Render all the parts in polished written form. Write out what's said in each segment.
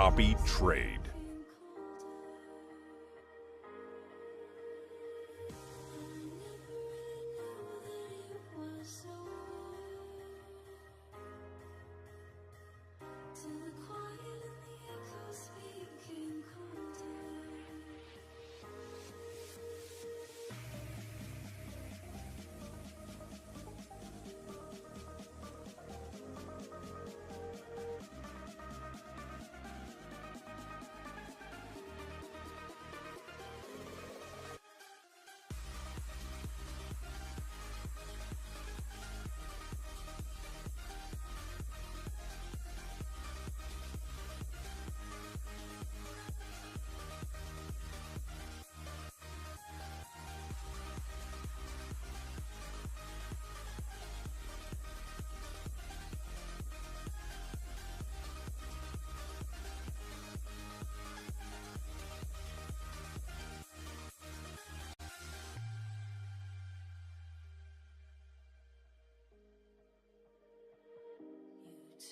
copy trade.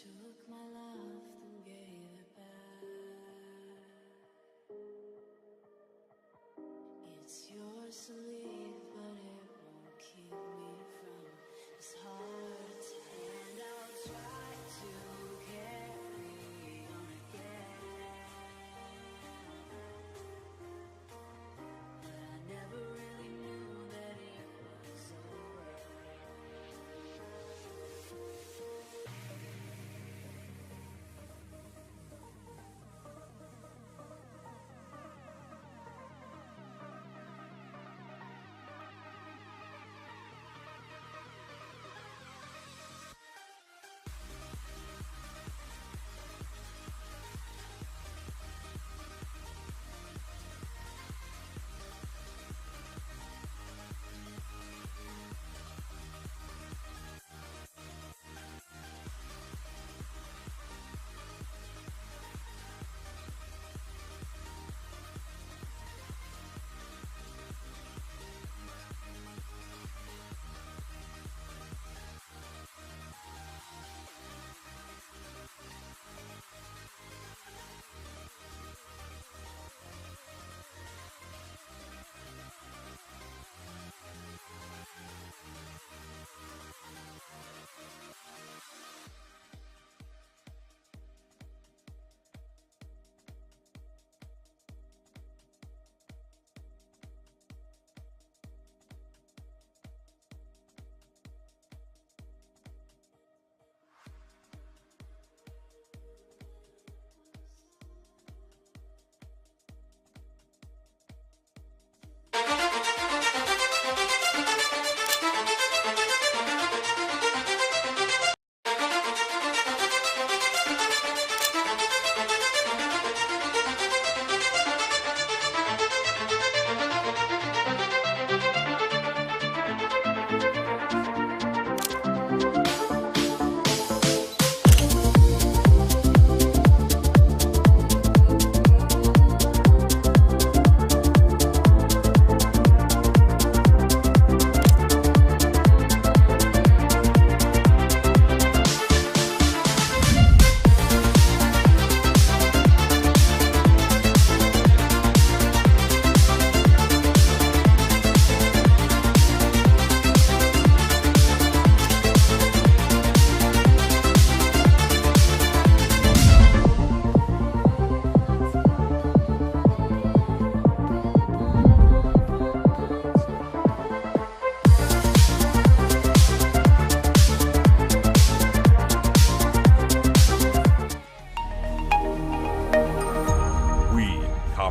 Took my love and gave it back. It's yours to leave, but it won't keep me from this heart. And I'll try to carry on again, but I never really knew that it was over.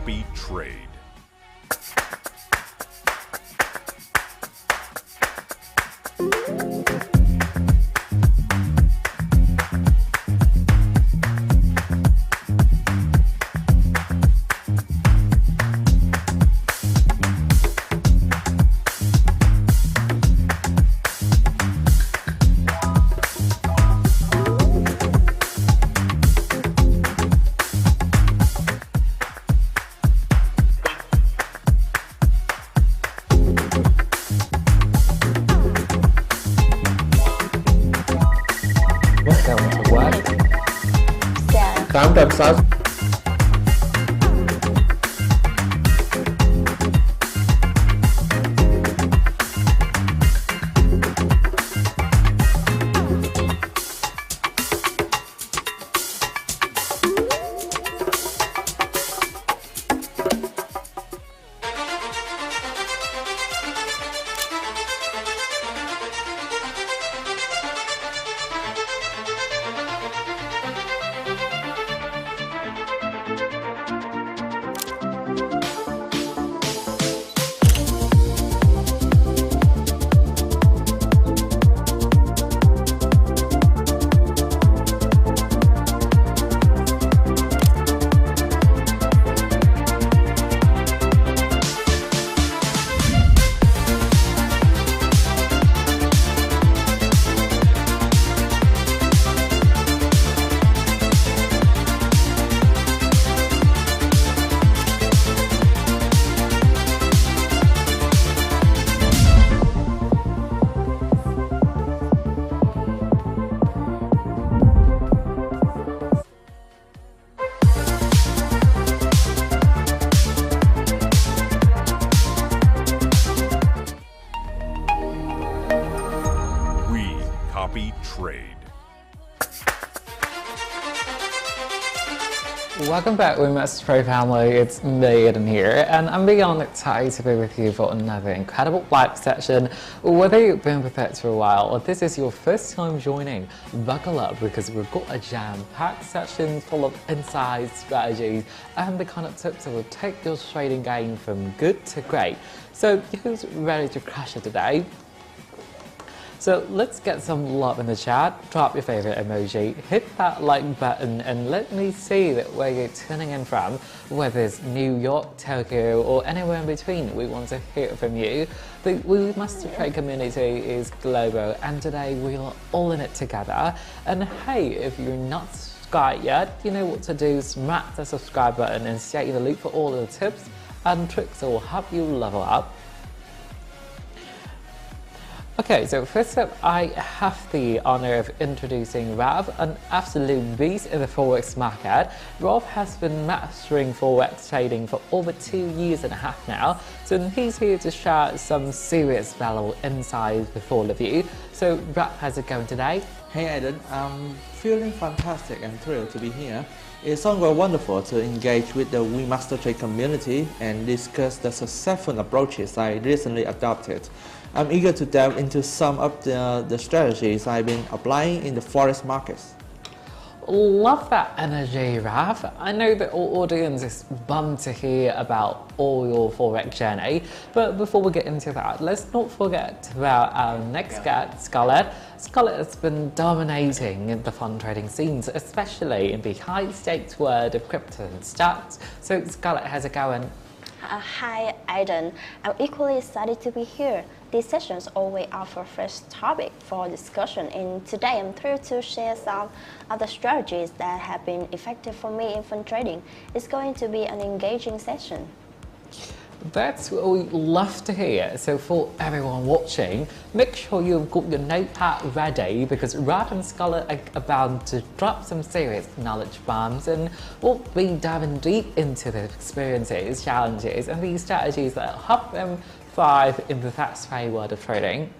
copy trade. Welcome to what? Sarah. Time to obsess. Welcome back, WeMasterTrade family. It's me, Aiden here, and I'm beyond excited to be with you for another incredible live session. Whether you've been with us for a while or this is your first time joining, buckle up because we've got a jam-packed session full of insights, strategies, and the kind of tips that will take your trading game from good to great. So who's ready to crush it today? So let's get some love in the chat, drop your favorite emoji, hit that like button, and let me see that where you're tuning in from, whether it's New York, Tokyo, or anywhere in between. We want to hear from you. The WeMasterTrade community is global, and today we're all in it together. And hey, if you're not subscribed yet, you know what to do. Smack the subscribe button and stay in the loop for all the tips and tricks that will help you level up. Okay, so first up, I have the honor of introducing Rav, an absolute beast in the Forex market. Rav has been mastering Forex trading for over 2.5 years now, so he's here to share some serious valuable insights with all of you. So Rav, how's it going today? Hey Aiden, I'm feeling fantastic and thrilled to be here. It's always wonderful to engage with the WeMasterTrade community and discuss the successful approaches I recently adopted. I'm eager to delve into some of the strategies I've been applying in the Forex markets. Love that energy, Rav. I know that our audience is bummed to hear about all your Forex journey, but before we get into that, let's not forget about our next guest, Scarlett. Scarlett has been dominating the fund trading scenes, especially in the high stakes world of crypto and stocks. So Scarlett, how's it going? Hi Aiden, I'm equally excited to be here. These sessions always offer fresh topic for discussion, and today I'm thrilled to share some of the strategies that have been effective for me in fund trading. It's going to be an engaging session. That's what we love to hear. So for everyone watching, make sure you've got your notepad ready because Rav and Scarlett are about to drop some serious knowledge bombs, and we'll be diving deep into the experiences, challenges, and these strategies that help them thrive in the fast-paced world of trading.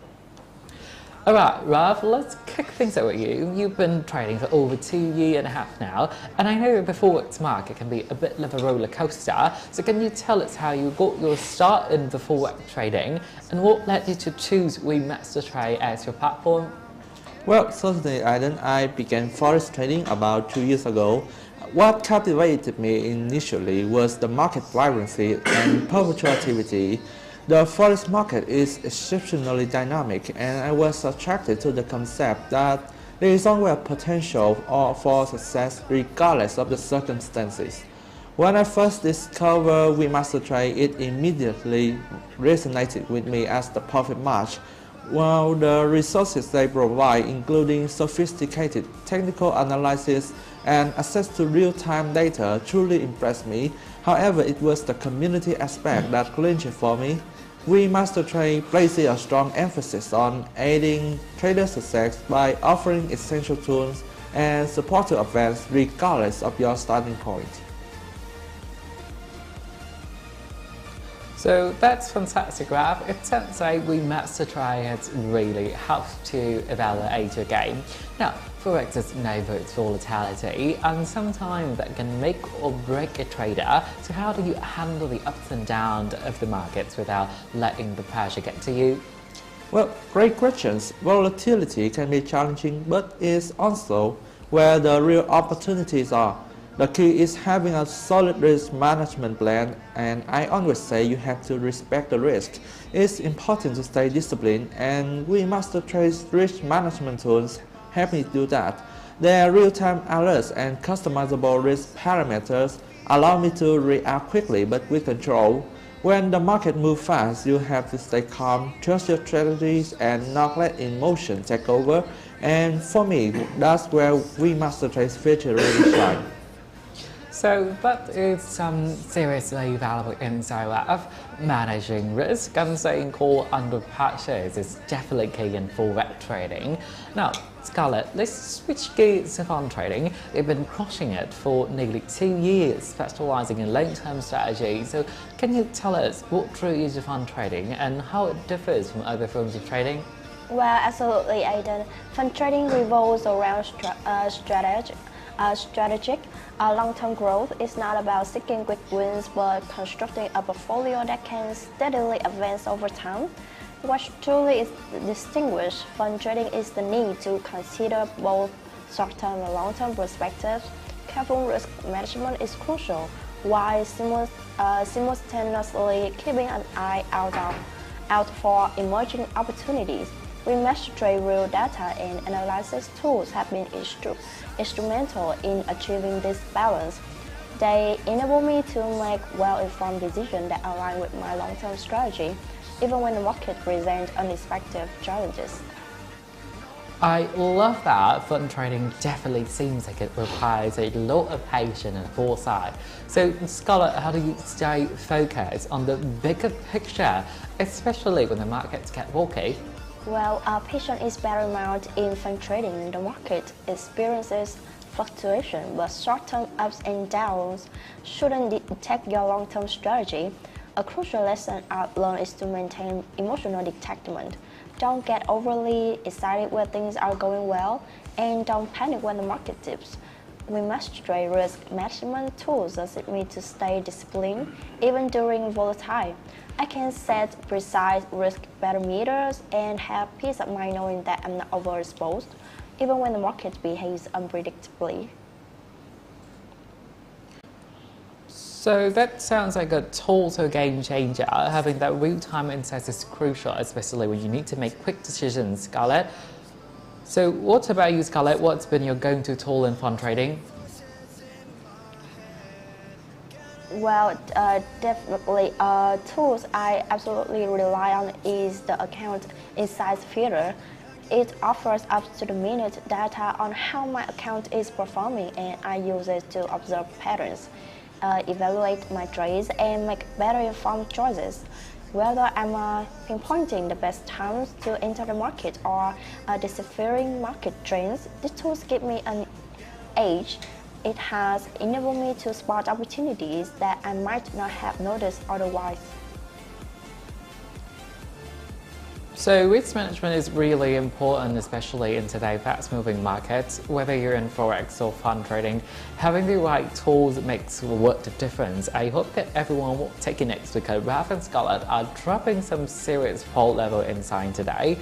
Alright, Rav, let's kick things over with you. You've been trading for over 2.5 years now, and I know the Forex market can be a bit of a roller coaster. So can you tell us how you got your start in the Forex trading, and what led you to choose WeMasterTrade as your platform? Well, certainly Aiden, I began Forex trading about 2 years ago. What captivated me initially was the market vibrancy and perpetual activity. The Forex market is exceptionally dynamic, and I was attracted to the concept that there is always a potential for success regardless of the circumstances. When I first discovered WeMasterTrade, it immediately resonated with me as the perfect match. While the resources they provide, including sophisticated technical analysis and access to real-time data, truly impressed me. However, it was the community aspect that clinched it for me. WeMasterTrade places a strong emphasis on aiding trader success by offering essential tools and supportive events regardless of your starting point. So that's fantastic, Rav. It turns out WeMasterTrade has really helped to evaluate your game. Now, Forex is known for its volatility, and sometimes that can make or break a trader. So how do you handle the ups and downs of the markets without letting the pressure get to you? Well, great questions. Volatility can be challenging, but it's also where the real opportunities are. The key is having a solid risk management plan, and I always say you have to respect the risk. It's important to stay disciplined, and WeMasterTrade's risk management tools help me do that. Their real-time alerts and customizable risk parameters allow me to react quickly but with control. When the market moves fast, you have to stay calm, trust your strategies, and not let emotion take over. And for me, that's where WeMasterTrade's feature really shine. So that is some seriously valuable insight of managing risk and staying cool under pressure is definitely key in Forex trading. Now, Scarlett, let's switch gears to fund trading. You've been crushing it for nearly 2 years, specializing in long-term strategy. So can you tell us what drew you to fund trading and how it differs from other forms of trading? Well, absolutely, Aiden. Fund trading revolves around strategy, Strategic long-term growth is not about seeking quick wins, but constructing a portfolio that can steadily advance over time. What truly is distinguished fund trading is the need to consider both short-term and long-term perspectives. Careful risk management is crucial, while simultaneously keeping an eye out for emerging opportunities. WeMasterTrade real data and analysis tools have been instrumental in achieving this balance. They enable me to make well-informed decisions that align with my long-term strategy, even when the market presents unexpected challenges. I love that fund trading definitely seems like it requires a lot of patience and foresight. So Scarlett, how do you stay focused on the bigger picture, especially when the markets get wonky? Well, patience is paramount in fund trading. The market experiences fluctuation, but short-term ups and downs shouldn't dictate your long-term strategy. A crucial lesson I've learned is to maintain emotional detachment. Don't get overly excited when things are going well, and don't panic when the market dips. WeMasterTrade risk management tools assist me to stay disciplined even during volatile. I can set precise risk parameters and have peace of mind knowing that I'm not overexposed, even when the market behaves unpredictably. So that sounds like a total game changer. Having that real-time insights is crucial, especially when you need to make quick decisions, Scarlett. So what about you, Scarlett? What's been your go-to tool in fund trading? Well, definitely tools I absolutely rely on is the account insights filter. It offers up-to-the-minute data on how my account is performing, and I use it to observe patterns, evaluate my trades, and make better informed choices. Whether I'm pinpointing the best times to enter the market or deciphering market trends, these tools give me an edge. It has enabled me to spot opportunities that I might not have noticed otherwise. So risk management is really important, especially in today's fast-moving markets. Whether you're in Forex or fund trading, having the right tools makes a world of difference. I hope that everyone will take it next because Ralph and Scarlett are dropping some serious pro-level insight today.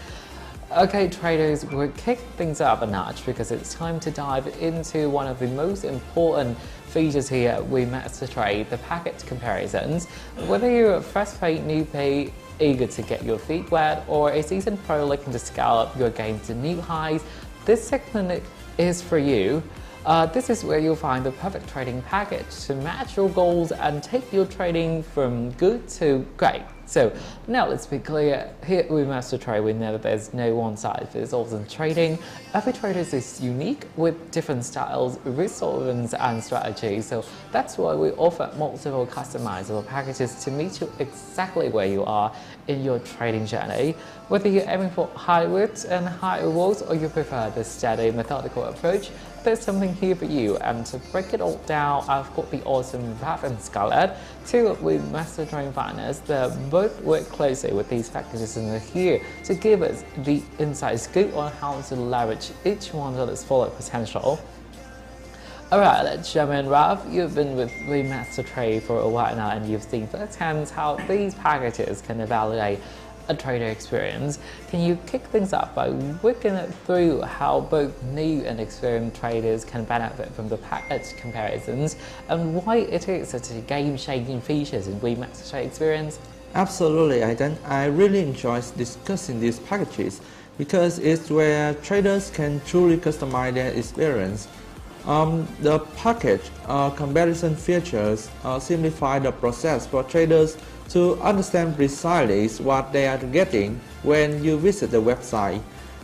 Okay, traders, we'll kick things up a notch because it's time to dive into one of the most important features here at WeMasterTrade, the packet comparisons. Whether you're a fresh-paid newbie eager to get your feet wet or a seasoned pro looking to scale up your game to new highs, this segment is for you. This is where you'll find the perfect trading package to match your goals and take your trading from good to great. So now let's be clear, here at WeMasterTrade we know that there's no one size fits all in trading. Every trader is unique with different styles, risk tolerance and strategies. So that's why we offer multiple customizable packages to meet you exactly where you are in your trading journey. Whether you're aiming for high risks and high rewards or you prefer the steady methodical approach, there's something here for you. And to break it all down, I've got the awesome Ralph and Scarlett, two of WeMasterTrade partners that both work closely with these packages and are here to give us the inside scoop on how to leverage each one to its full potential. Alright, let's jump in. Ralph, you've been with WeMasterTrade for a while now and you've seen firsthand how these packages can evaluate a trader experience. Can you kick things up by walking it through how both new and experienced traders can benefit from the package comparisons and why it is such a game-changing feature in WeMasterTrade experience? Absolutely, Aidan. I really enjoy discussing these packages because it's where traders can truly customize their experience. The package comparison features simplify the process for traders to understand precisely what they are getting when you visit the website.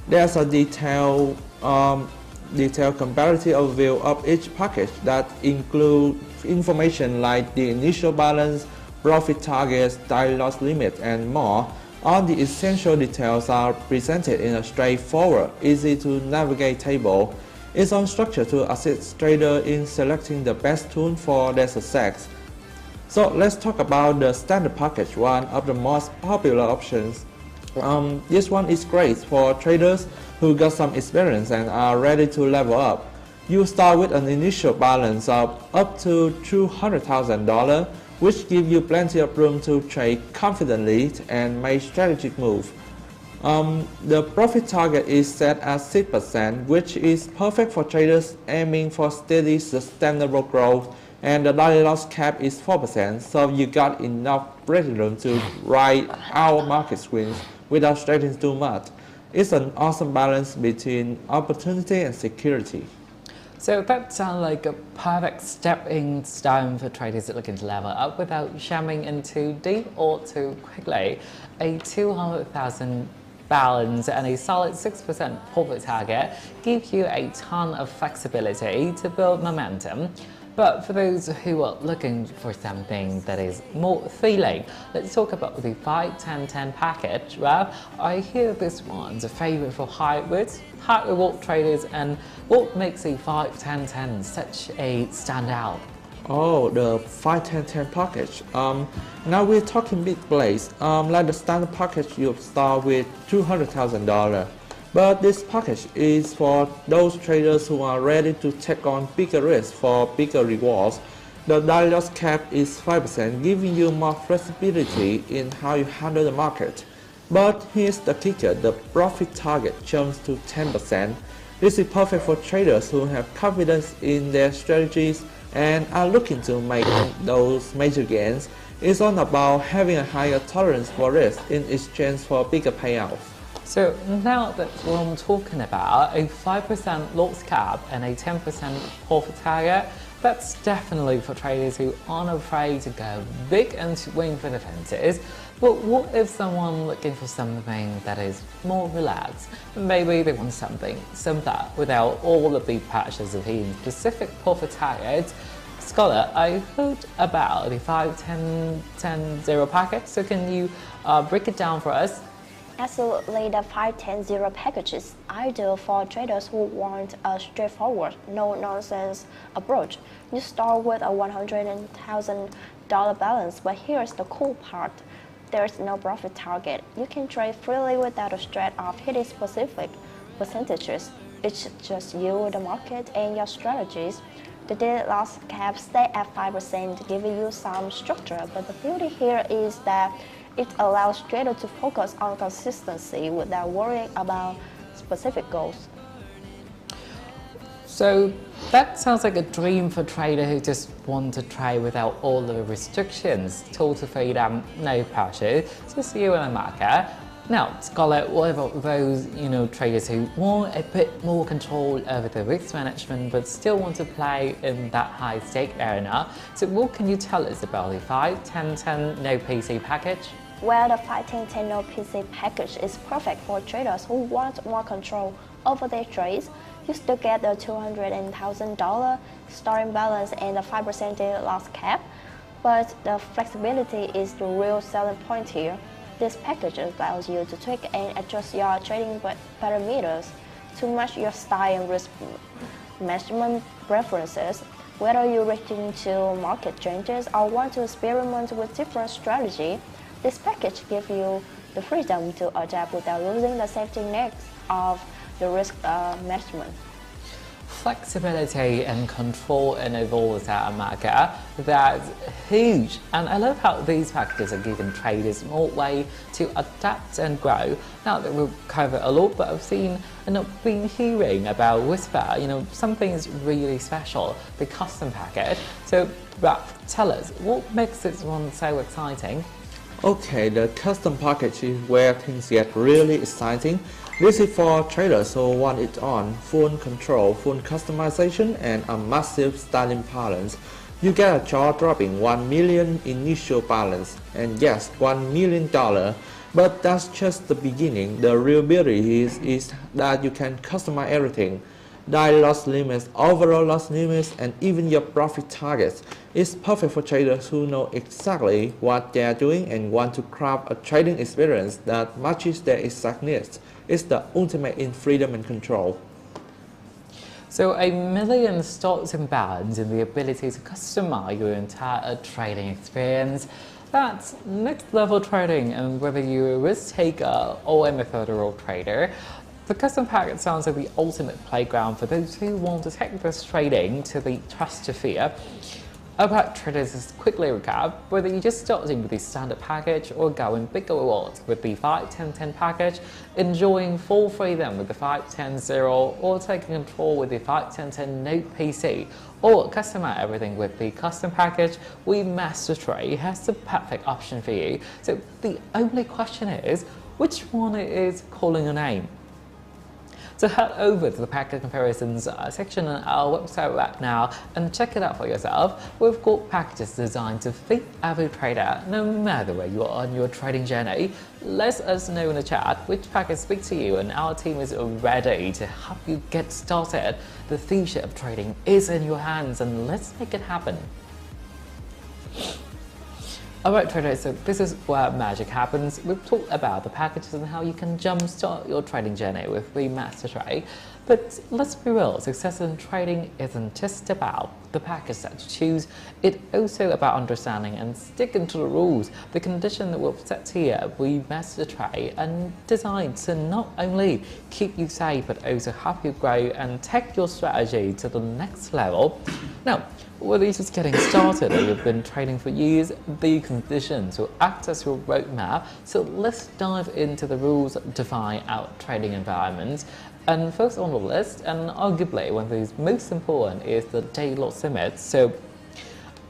There's a detailed comparative overview of each package that includes information like the initial balance, profit targets, daily loss limit, and more. All the essential details are presented in a straightforward, easy to navigate table. It's on structure to assist traders in selecting the best tool for their success. So let's talk about the standard package, one of the most popular options. This one is great for traders who got some experience and are ready to level up. You start with an initial balance of up to $200,000, which gives you plenty of room to trade confidently and make strategic moves. The profit target is set at 6%, which is perfect for traders aiming for steady, sustainable growth, and the daily loss cap is 4%, so you got enough breathing room to ride out market swings without stressing too much. It's an awesome balance between opportunity and security. So that sounds like a perfect stepping stone for traders looking to level up without jamming in too deep or too quickly. A 200,000 balance and a solid 6% profit target give you a ton of flexibility to build momentum. But for those who are looking for something that is more thrilling, let's talk about the 5-10-10 package. Well, I hear this one's a favorite for high reward traders, and what makes a 5-10-10 such a standout? Oh, the 5-10-10 package. Now we're talking big plays. Like the standard package, you start with $200,000. But this package is for those traders who are ready to take on bigger risks for bigger rewards. The daily loss cap is 5%, giving you more flexibility in how you handle the market. But here's the kicker, the profit target jumps to 10%. This is perfect for traders who have confidence in their strategies and are looking to make those major gains. It's all about having a higher tolerance for risk in exchange for bigger payouts. So now that what I'm talking about, a 5% loss cap and a 10% profit target, that's definitely for traders who aren't afraid to go big and swing for the fences. But what if someone looking for something that is more relaxed? Maybe they want something simpler without all of the pressures of hitting specific profit targets. Scholar, I heard about the 5-10-10-0 package, so can you break it down for us? Absolutely, the 5-10-0 package is ideal for traders who want a straightforward, no-nonsense approach. You start with a $100,000 balance, but here's the cool part. There's no profit target. You can trade freely without a threat of hitting specific percentages. It's just you, the market, and your strategies. The daily loss cap stay at 5%, giving you some structure, but the beauty here is that it allows traders to focus on consistency without worrying about specific goals. So that sounds like a dream for traders who just want to trade without all the restrictions, total freedom, no pressure, just you and the market. Now, Scarlett, what about those traders who want a bit more control over the risk management but still want to play in that high stake arena? So what can you tell us about the 5-10-10 no PC package? Well, the 5-10-10 no PC package is perfect for traders who want more control over their trades. You still get the $200,000 starting balance and the 5% daily loss cap, but the flexibility is the real selling point here. This package allows you to tweak and adjust your trading parameters to match your style and risk management preferences. Whether you're reaching to market changes or want to experiment with different strategy, this package gives you the freedom to adapt without losing the safety net of the risk management. Flexibility and control in a volatile market, that's huge. And I love how these packages are giving traders more way to adapt and grow. Now that we've covered a lot, but I've seen and I've been hearing about Whisper, something is really special, the custom package. So Proft, tell us, what makes this one so exciting? Okay, the custom package is where things get really exciting. This is for traders who want it on full control, full customization, and a massive styling balance. You get a jaw-dropping $1 million initial balance, and yes, $1 million. But that's just the beginning. The real beauty is that you can customize everything. Daily loss limits, overall loss limits, and even your profit targets. It's perfect for traders who know exactly what they are doing and want to craft a trading experience that matches their exact needs. It's the ultimate in freedom and control. So $1 million stocks in balance and the ability to customize your entire trading experience. That's next level trading, and whether you're a risk taker or a methodical trader, The custom packet sounds like the ultimate playground for those who want to take this trading to the stratosphere. About traders, just quickly recap, whether you're just starting with the standard package or going bigger rewards with the 5-10-10 package, enjoying full freedom with the 5-10-0, or taking control with the 5-10-10 Note PC, or customize everything with the custom package, WeMasterTrade has the perfect option for you. So the only question is, which one is calling your name? So head over to the package comparisons section on our website right now and check it out for yourself. We've got packages designed to fit every trader, no matter where you are on your trading journey. Let us know in the chat which package speaks to you, and our team is ready to help you get started. The future of trading is in your hands, and let's make it happen. Alright traders, so this is where magic happens. We've talked about the packages and how you can jumpstart your trading journey with WeMasterTrade. But let's be real, success in trading isn't just about the package that you choose, it's also about understanding and sticking to the rules. The condition that we've set here at WeMasterTrade and designed to not only keep you safe but also help you grow and take your strategy to the next level. Now, whether you're just getting started or you've been trading for years, the conditions will act as your roadmap. So let's dive into the rules that define our trading environment. And first on the list, and arguably one of the most important, is the daily loss limit. So,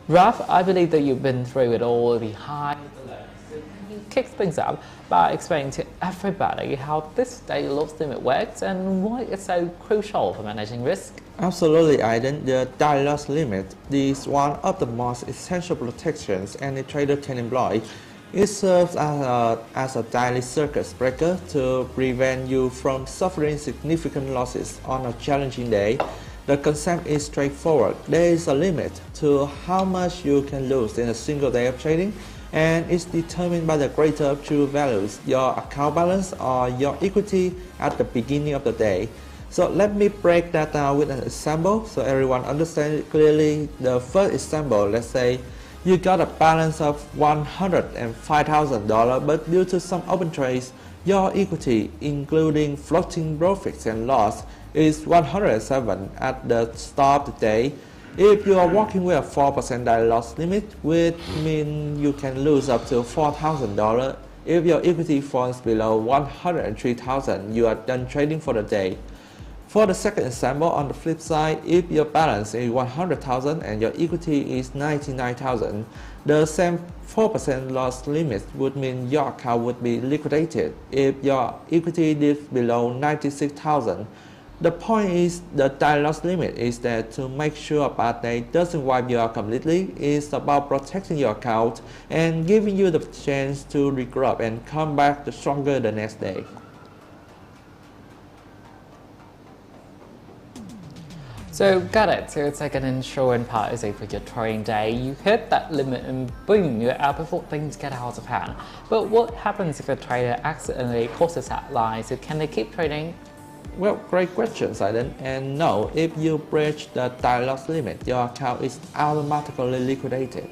Ralph, I believe that you've been through it all, the highs and lows. So can you kick things up by explaining to everybody how this daily loss limit works and why it's so crucial for managing risk? Absolutely, Aiden. The daily loss limit is one of the most essential protections any trader can employ. It serves as a daily circuit breaker to prevent you from suffering significant losses on a challenging day. The concept is straightforward. There is a limit to how much you can lose in a single day of trading, and it's determined by the greater of two values, your account balance or your equity at the beginning of the day. So let me break that down with an example so everyone understands it clearly. The first example, let's say you got a balance of $105,000, but due to some open trades, your equity, including floating profits and loss, is 107 at the start of the day. If you are working with a 4% daily loss limit, which means you can lose up to $4,000. If your equity falls below 103,000, you are done trading for the day. For the second example, on the flip side, if your balance is 100,000 and your equity is 99,000, the same 4% loss limit would mean your account would be liquidated if your equity dips below 96,000. The point is, the daily loss limit is there to make sure a bad day doesn't wipe you out completely. It's about protecting your account and giving you the chance to regroup and come back stronger the next day. So got it, so it's like an insurance policy for your trading day. You hit that limit and boom, you're out before things get out of hand. But what happens if a trader accidentally crosses that line? So can they keep trading? Well, great question, Aiden. And no, if you breach the daily loss limit, your account is automatically liquidated.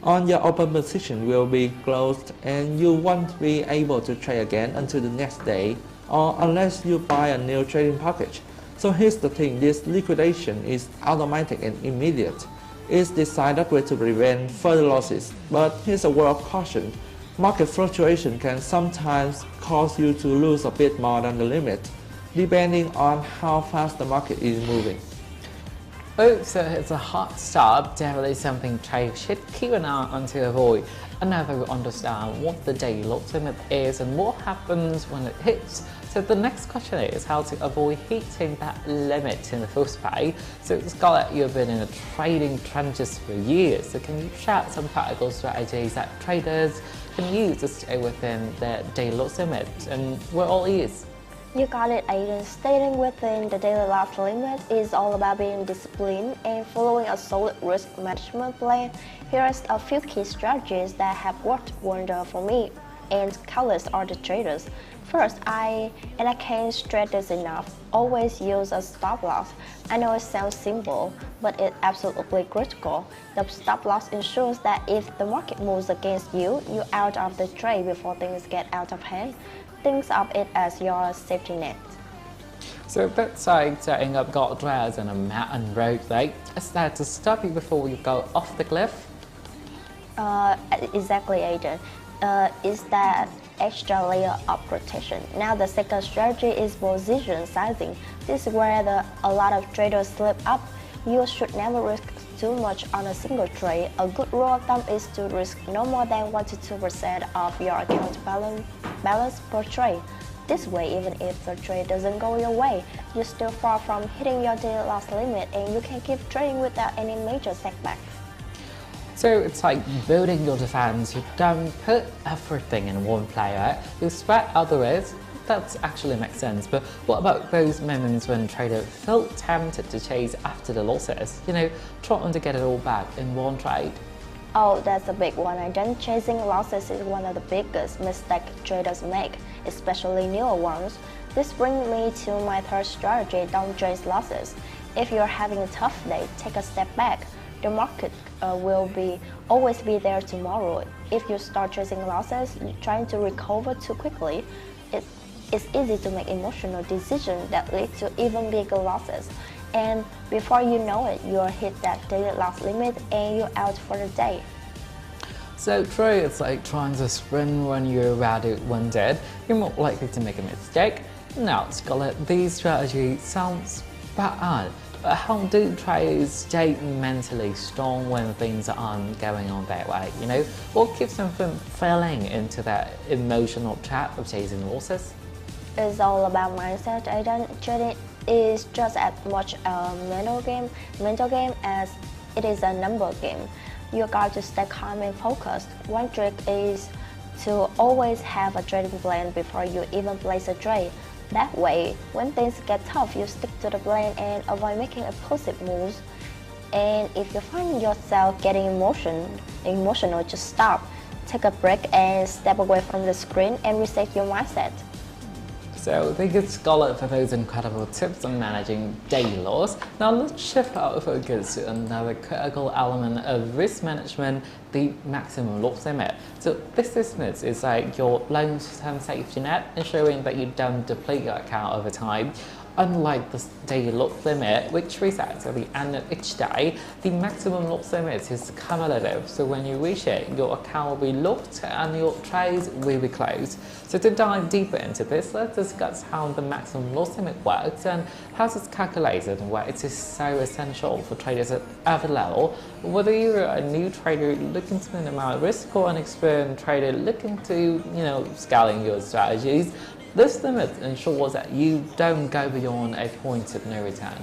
On your open position will be closed and you won't be able to trade again until the next day, or unless you buy a new trading package. So here's the thing, this liquidation is automatic and immediate. It's designed that way to prevent further losses. But here's a word of caution. Market fluctuation can sometimes cause you to lose a bit more than the limit, depending on how fast the market is moving. Oh, so it's a hard stop, definitely something traders should keep an eye on to avoid. And now that we understand what the daily loss limit is and what happens when it hits, so the next question is how to avoid hitting that limit in the first place. So Scarlett, you've been in the trading trenches for years, so can you share some practical strategies that traders can use to stay within their daily loss limit? And we're all ears. You got it, Aiden. Staying within the daily loss limit is all about being disciplined and following a solid risk management plan. Here's a few key strategies that have worked wonder for me and countless other traders. First, I can't stress this enough, always use a stop loss. I know it sounds simple, but it's absolutely critical. The stop loss ensures that if the market moves against you, you're out of the trade before things get out of hand. Think of it as your safety net. So that's like setting up guardrails and a mat and road, right? Is that to stop you before you go off the cliff? Exactly, Aiden. Is that extra layer of protection. Now the second strategy is position sizing. This is where a lot of traders slip up. You should never risk too much on a single trade. A good rule of thumb is to risk no more than 1 to 2% of your account balance per trade. This way, even if the trade doesn't go your way, you're still far from hitting your daily loss limit and you can keep trading without any major setbacks. So it's like building your defense. You don't put everything in one player, you spread out the risk. That actually makes sense, but what about those moments when traders feel tempted to chase after the losses? You know, trying to get it all back in one trade. Oh, that's a big one. Again, chasing losses is one of the biggest mistakes traders make, especially newer ones. This brings me to my third strategy, don't chase losses. If you're having a tough day, take a step back. The market will always be there tomorrow. If you start chasing losses, trying to recover too quickly, it's easy to make emotional decisions that lead to even bigger losses. And before you know it, you'll hit that daily loss limit and you're out for the day. So true, it's like trying to sprint when you're already winded. You're more likely to make a mistake. Now, Scarlett, these strategies sounds bad. But how do traders stay mentally strong when things aren't going on their way? You know, what keeps them from falling into that emotional trap of chasing losses? It's all about mindset. Trading is just as much a mental game as it is a number game. You got to stay calm and focused. One trick is to always have a trading plan before you even place a trade. That way, when things get tough, you stick to the plan and avoid making impulsive moves. And if you find yourself getting emotional, just stop, take a break and step away from the screen and reset your mindset. So thank you, Scarlett, for those incredible tips on managing daily loss. Now let's shift our focus to another critical element of risk management, the maximum loss limit. So this limit is like your long-term safety net, ensuring that you don't deplete your account over time. Unlike the daily loss limit, which resets at the end of each day, the maximum loss limit is cumulative. So when you reach it, your account will be locked and your trades will be closed. So to dive deeper into this, let's discuss how the maximum loss limit works and how it's calculated and why it is so essential for traders at every level. Whether you're a new trader looking to minimize risk or an experienced trader looking to, scaling your strategies, this limit ensures that you don't go beyond a point of no return.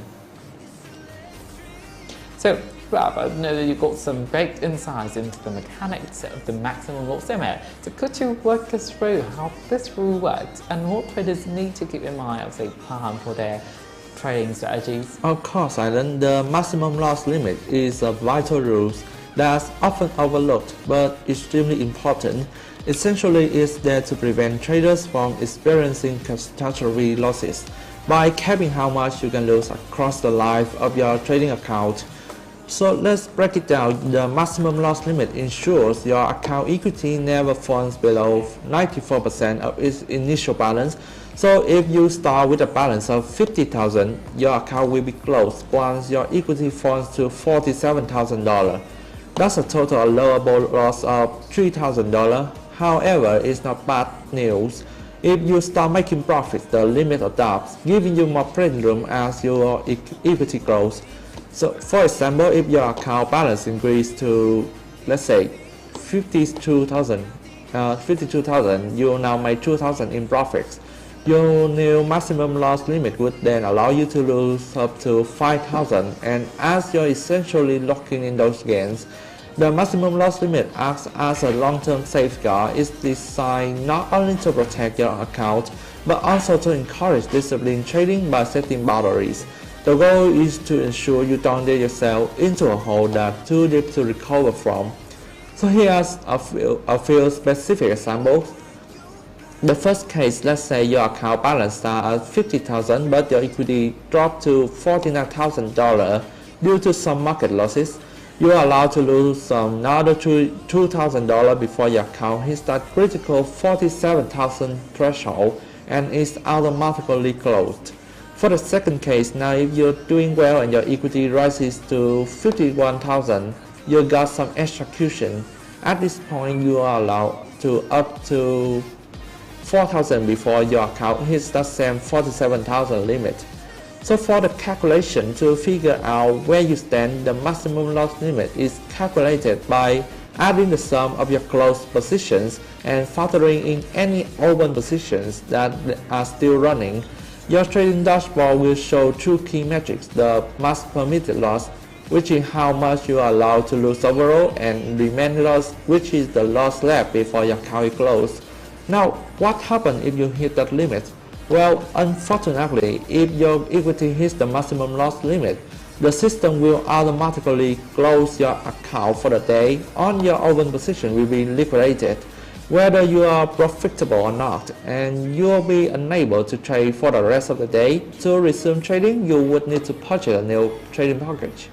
So, Rob, I know that you've got some great insights into the mechanics of the maximum loss limit. So could you walk us through how this rule works and what traders need to keep in mind as they plan for their trading strategies? Of course, Alan, the maximum loss limit is a vital rule that's often overlooked but extremely important. Essentially, it's there to prevent traders from experiencing catastrophic losses by capping how much you can lose across the life of your trading account. So let's break it down. The maximum loss limit ensures your account equity never falls below 94% of its initial balance. So if you start with a balance of $50,000, your account will be closed once your equity falls to $47,000. That's a total allowable loss of $3,000. However, it's not bad news. If you start making profits, the limit adapts, giving you more playing room as your equity grows. So, for example, if your account balance increases to, let's say, 52,000, you now make 2,000 in profits. Your new maximum loss limit would then allow you to lose up to 5,000, and as you're essentially locking in those gains, the maximum loss limit acts as a long-term safeguard. It's designed not only to protect your account, but also to encourage disciplined trading by setting boundaries. The goal is to ensure you don't dig yourself into a hole that's too deep to recover from. So here's a few specific examples. The first case, let's say your account balance starts at $50,000, but your equity dropped to $49,000 due to some market losses. You are allowed to lose another $2,000 before your account hits that critical $47,000 threshold and is automatically closed. For the second case, now if you're doing well and your equity rises to 51,000, you got some execution. At this point, you are allowed to up to 4,000 before your account hits the same 47,000 limit. So for the calculation to figure out where you stand, the maximum loss limit is calculated by adding the sum of your closed positions and factoring in any open positions that are still running. Your trading dashboard will show two key metrics: the max permitted loss, which is how much you are allowed to lose overall, and remaining loss, which is the loss left before your account is closed. Now, what happens if you hit that limit? Well, unfortunately, if your equity hits the maximum loss limit, the system will automatically close your account for the day, or your open position will be liquidated, whether you are profitable or not, and you will be unable to trade for the rest of the day. To resume trading, you would need to purchase a new trading package.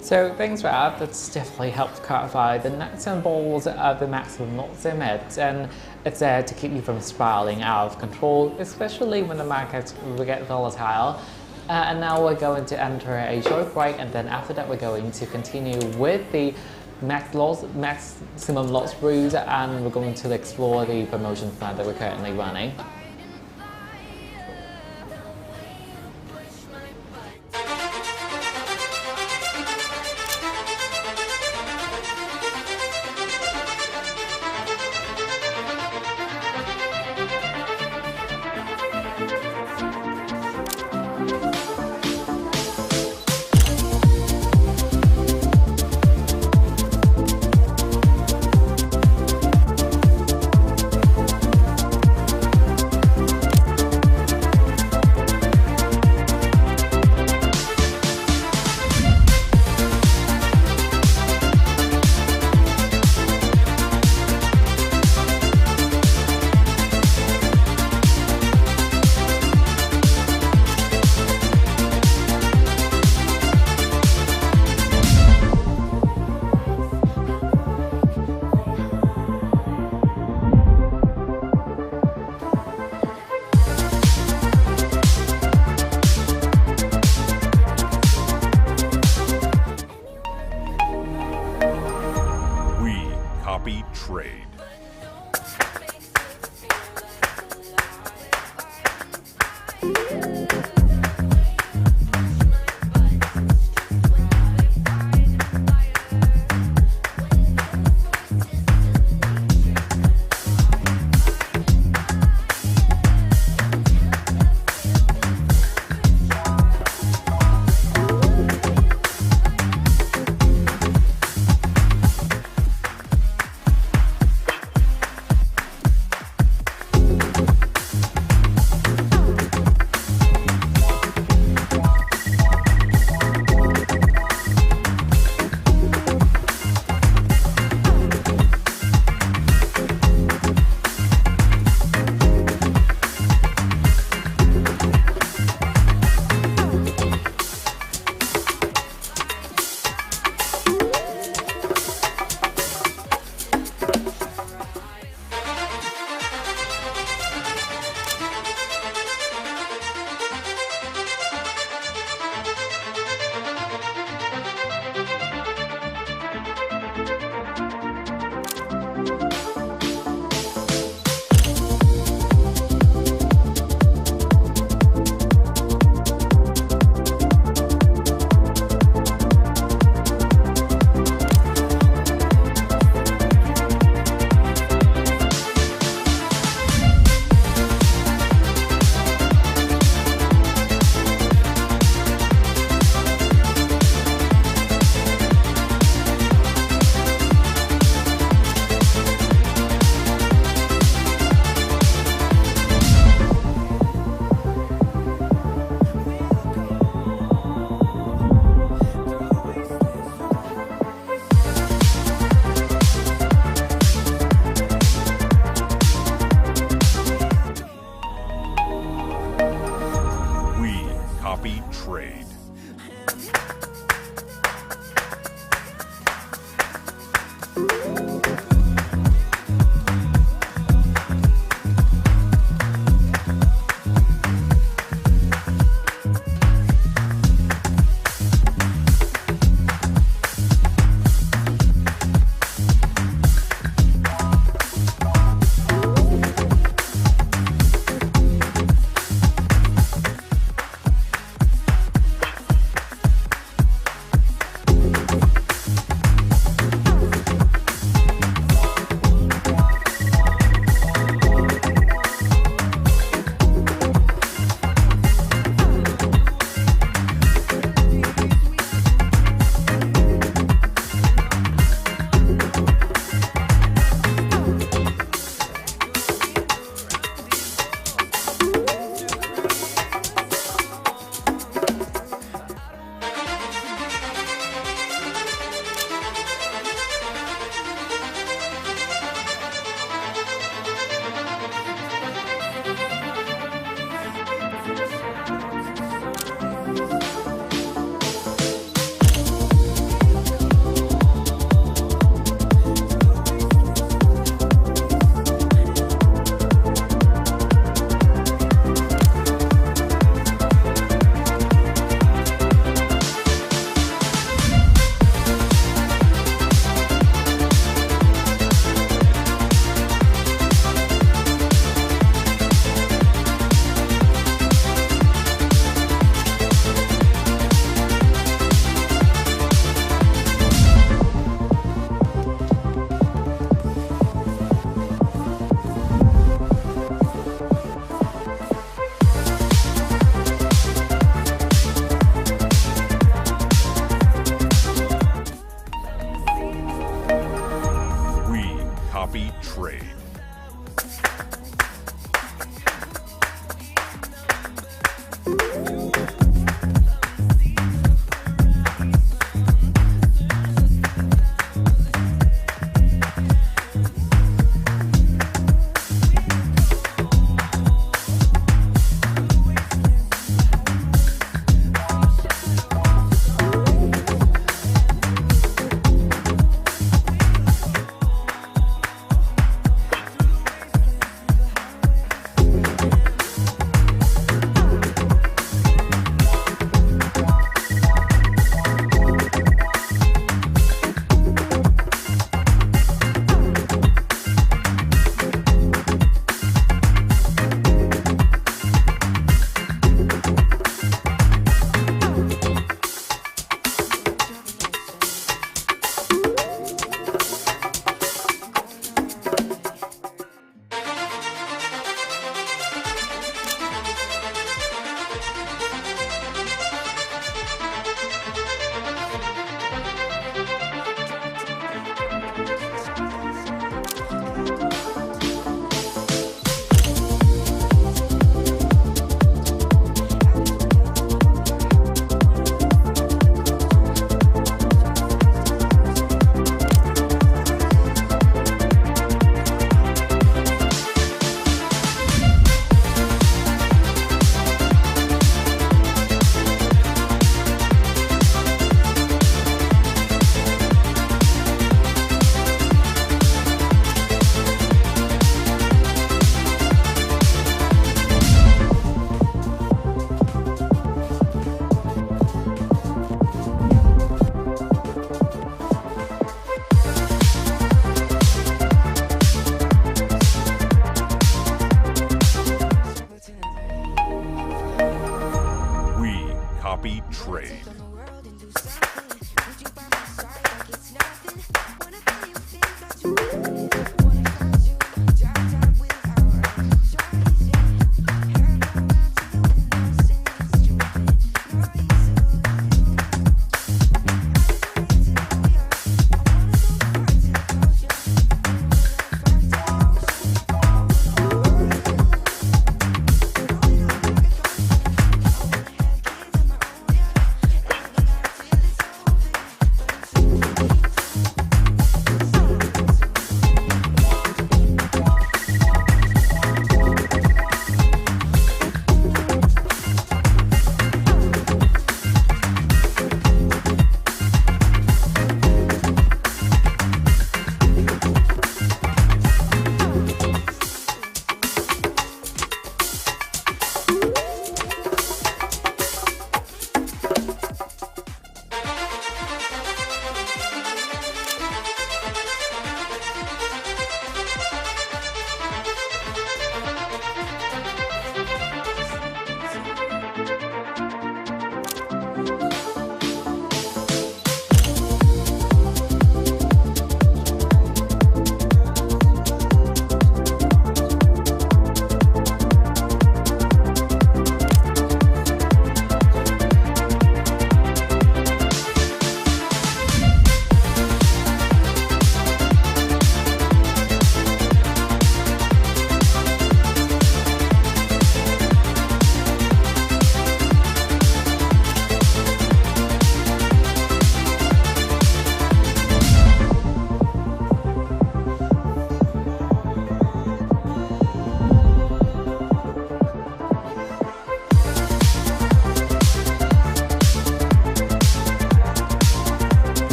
So thanks Rob, that's definitely helped clarify the nuts and bolts of the maximum loss limit, and it's there to keep you from spiraling out of control, especially when the markets will get volatile. And now we're going to enter a short break, and then after that we're going to continue with the maximum loss rules, and we're going to explore the promotion plan that we're currently running. Trade. copy trade. Copy trade.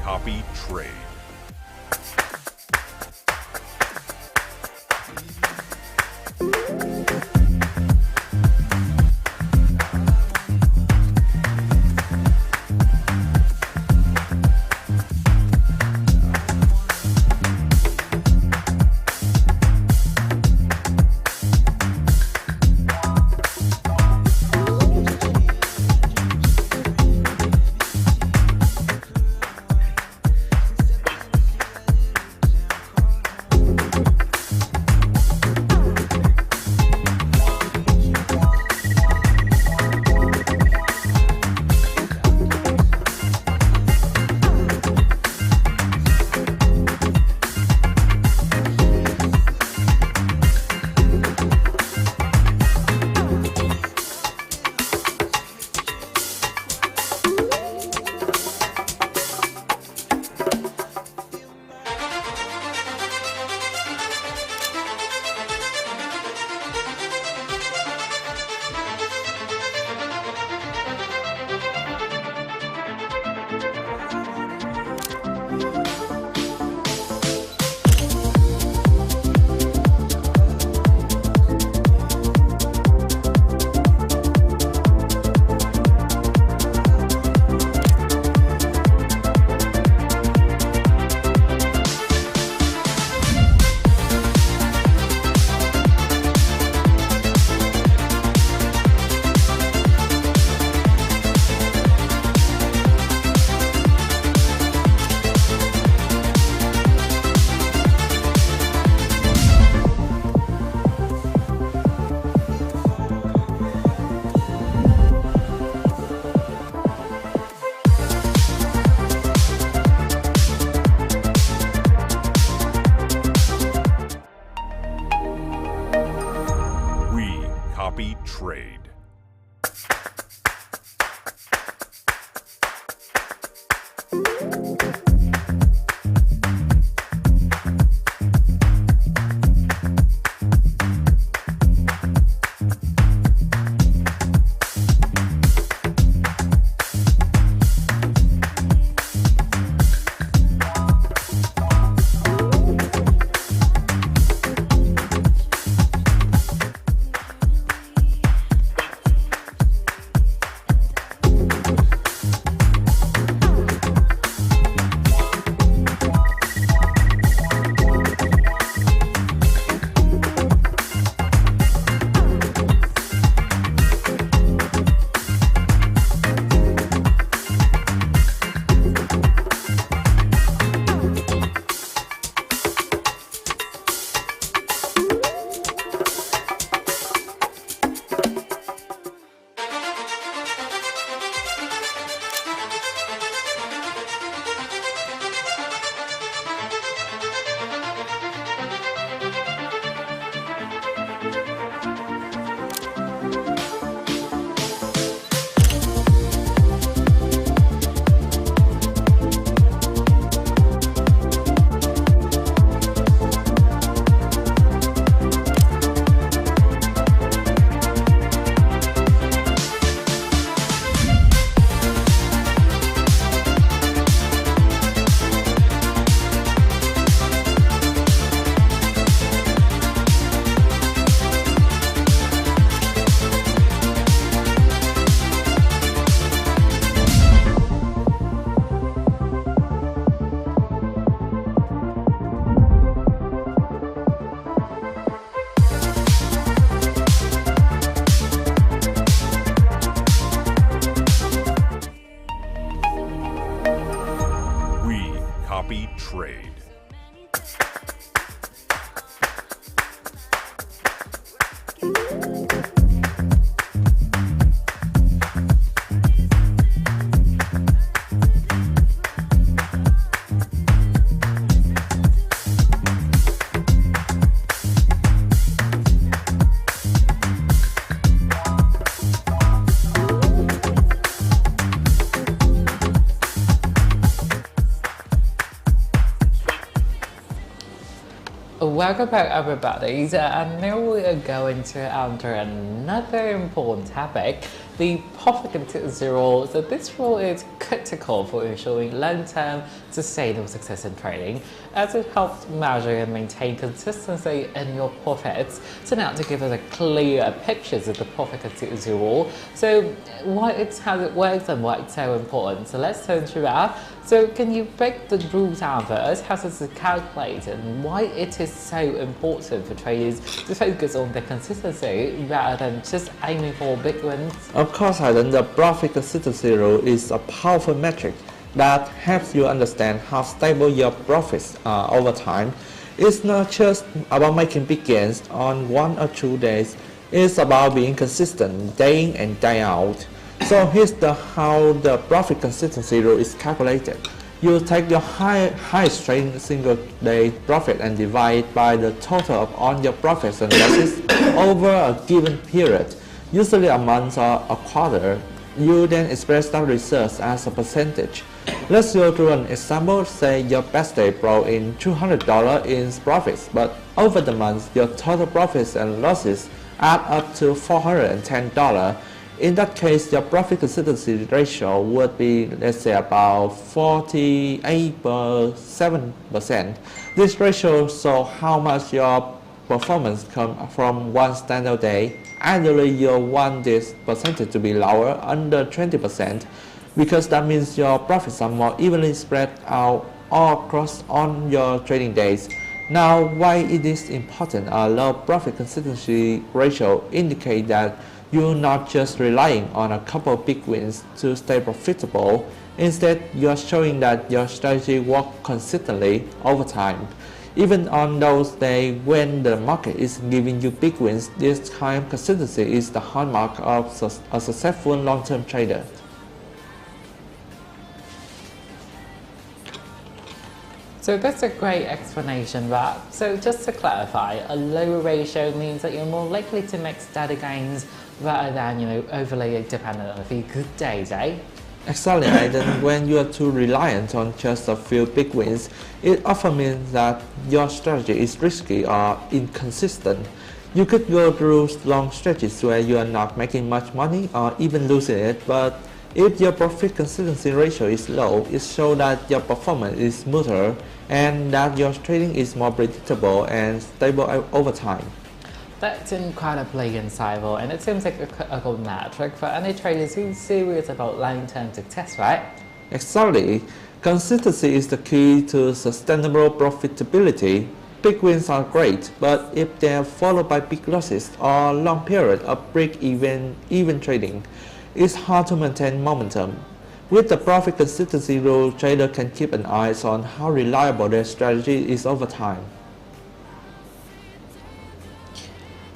Copy trade. Trade. Welcome back everybody, and now we are going to enter another important topic, the profit consistency rule. So this rule is critical for ensuring long-term sustainable success in trading, as it helps measure and maintain consistency in your profits. So now to give us a clear picture of the profit consistency rule, so how it works and why it's so important. So let's turn to that. So can you break the rules down for us? How does it calculate and why it is so important for traders to focus on the consistency rather than just aiming for big wins? Of course, Aiden, the profit consistency rule is a powerful metric that helps you understand how stable your profits are over time. It's not just about making big gains on 1 or 2 days. It's about being consistent day in and day out. So here's how the profit consistency rule is calculated. You take your highest trading single day profit and divide by the total of all your profits and losses over a given period, usually a month or a quarter. You then express that result as a percentage. Let's go through an example. Say your best day brought in $200 in profits, but over the month your total profits and losses add up to $410. In that case, your profit consistency ratio would be, let's say, about 48.7%. This ratio shows how much your performance comes from one standard day. Ideally, you want this percentage to be lower, under 20%, because that means your profits are more evenly spread out all across on your trading days. Now, why it is important? A low profit consistency ratio indicates that you're not just relying on a couple of big wins to stay profitable. Instead, you are showing that your strategy works consistently over time. Even on those days when the market is giving you big wins, this kind of consistency is the hallmark of a successful long-term trader. So that's a great explanation, but so just to clarify, a lower ratio means that you're more likely to make steady gains rather than, overly dependent on a few good days, eh? Exactly, Aiden. When you are too reliant on just a few big wins, it often means that your strategy is risky or inconsistent. You could go through long stretches where you are not making much money or even losing it, but if your profit consistency ratio is low, it shows that your performance is smoother and that your trading is more predictable and stable over time. That's incredibly insightful, and it seems like a good metric for any traders who's serious about long-term success, right? Exactly. Consistency is the key to sustainable profitability. Big wins are great, but if they are followed by big losses or long period of break-even trading, it's hard to maintain momentum. With the profit consistency rule, traders can keep an eye on how reliable their strategy is over time.